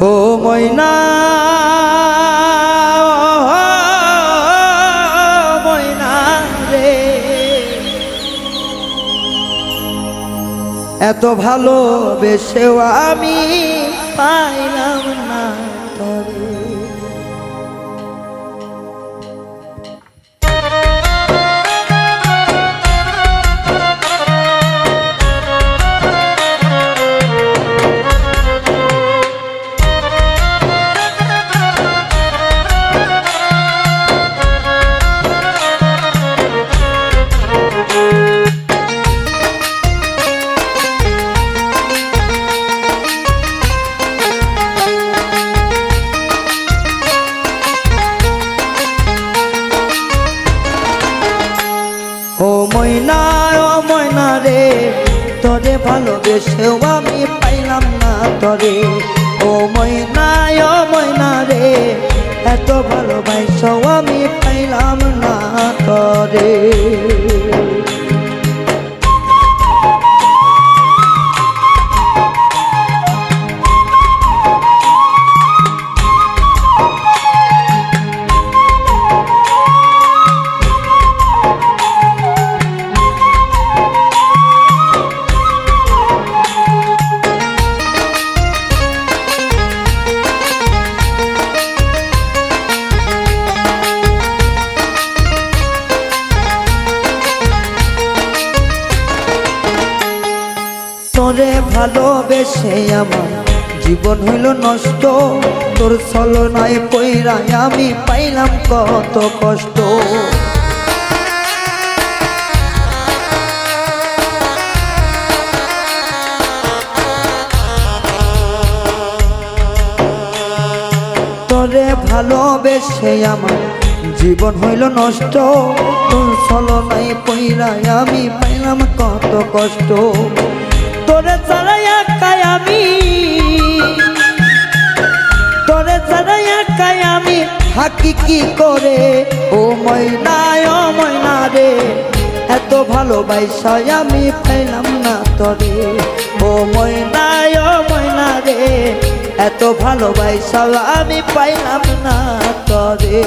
ও ময়না ময়না রে, এত ভালোবেসেও আমি পাইলাম না তরে। ও ময়না রে, তোরে ভালোবেসেও আমি পাইলাম না তরে। ও ময়না রে, এত ভালোবাসাও আমি পাইলাম না তরে। তোরে ভালোবেসে আমার জীবন হইল নষ্ট, তোর ছলনায় পইরা আমি পাইলাম কত কষ্ট। তোরে ভালোবেসে আমার জীবন হইল নষ্ট, তোর ছলনায় পইরা আমি পাইলাম কত কষ্ট। তোরে ছাড়া একাই আমি, তোরে ছাড়া একাই আমি থাকি কি করে। ও ময়না রে, এত ভালোবাসা আমি পাইলাম না তরে। ও ময়না রে, এত ভালোবাসা আমি পাইলাম না তরে।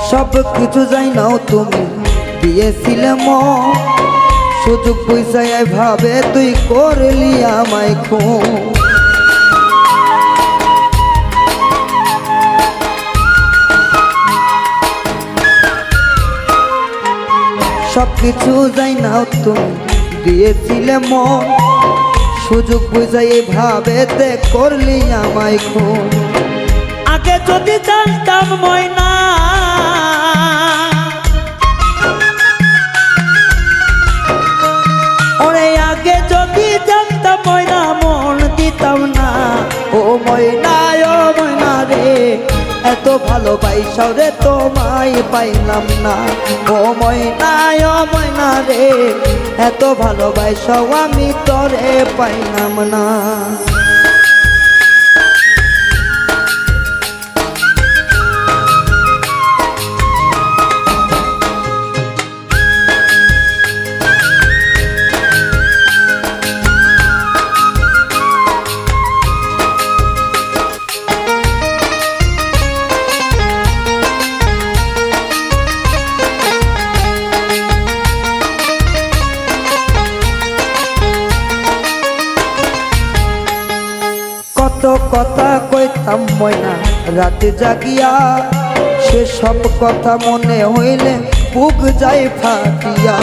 সব কিছু যাই নাও তুমি দিয়েছিলে মন, সুযোগ পয়সায় ভাবে তুই করলি আমায় খুন। সব কিছু যাই নাও তুমি দিয়েছিলে মন, সুযোগ পয়সায় ভাবে তে করলি আমায় খুন। আগে যদি জানতাম ময়না, ওরে আগে যদি জানতাম ময়না মন দিতাম না। ও ময়না রে, এত ভালোবাসা রে তোমায় পাইলাম না। ও ময়না রে, এত ভালোবাসা আমি তোরে পাইলাম না। কত কথা কইতাম ময়না রাতে জাগিয়া, সে সব কথা মনে হইলে বুক যায় ফাটিয়া।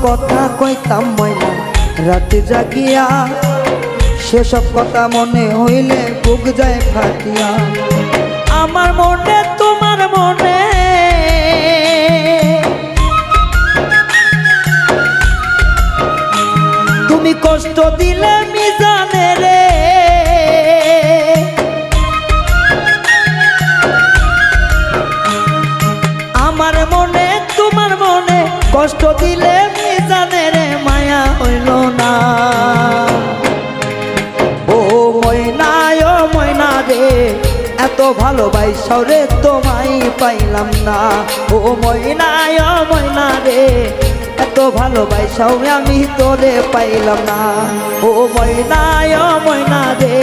কথা কইতাম ময়না রাতে জাগিয়া, সেসব কথা মনে হইলে বুক যায় ফাটিয়া। আমার মনে তোমার মনে তুমি কষ্ট দিলে মিজানে রে, আমার মনে তোমার মনে কষ্ট দিলে মিজানে রে, মায়া হইল না। ও ময়না রে এত ভালোবাসাও রে তোমায় পাইলাম না। ও ময়না রে এত ভালোবাসাও আমি তোরে পাইলাম না। ও ময়না রে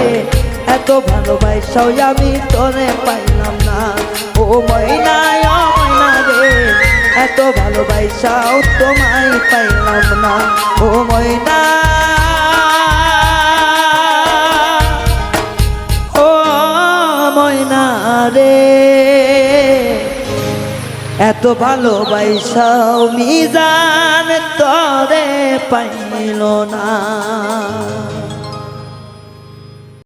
এত ভালোবাসাও আমি তোরে পাইলাম না। ও ময়না রে এত ভালোবাসাও তোমায় পাইলাম না। ও ময়না রে এত ভালোবাসাও মিজান তরে পাইল না।